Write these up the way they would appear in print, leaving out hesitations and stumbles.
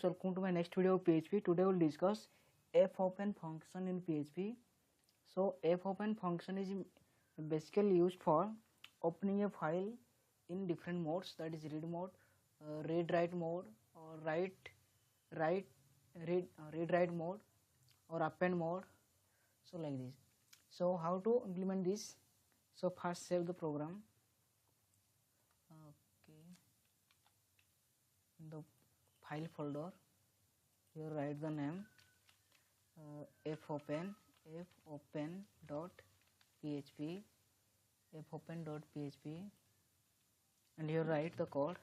welcome to my next video of PHP. Today we'll discuss fopen function in PHP. So fopen function is basically used for opening a file in different modes, that is read mode, read write mode, or read write mode, or append mode. So like this. So how to implement this? So first save the program. Okay. In the file folder, here write the name fopen fopen.php fopen.php, and here write the code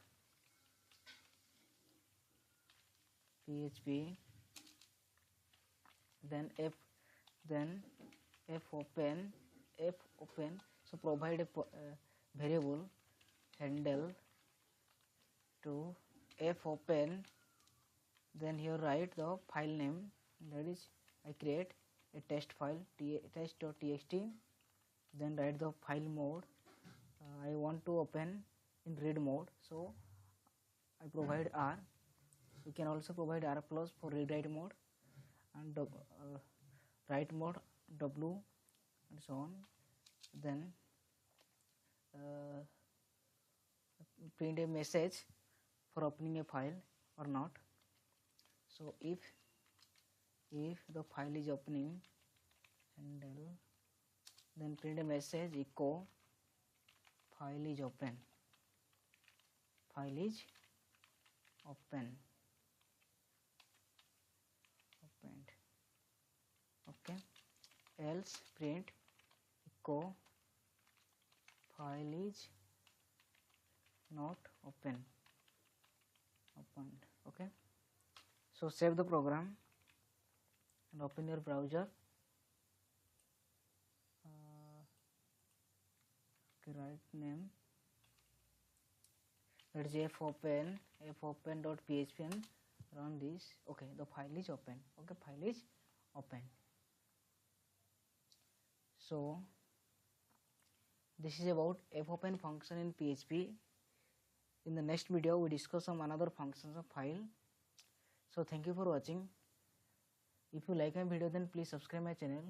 php, then fopen. So provide a variable handle to fopen, then here write the file name, that is I create a test file test.txt, then write the file mode. I want to open in read mode, so I provide R. You can also provide R plus for read write mode, and write mode W, and so on. Then print a message for opening a file or not. So if the file is opening, handle, then print a message echo file is open, opened. Okay, else print echo file is not opened. Okay, so save the program and open your browser. Okay, write name, that is fopen.php, and run this. Okay, the file is open. Okay, file is open. So this is about fopen function in PHP. In the next video we discuss some another functions of file. So thank you for watching. If you like my video, then please subscribe my channel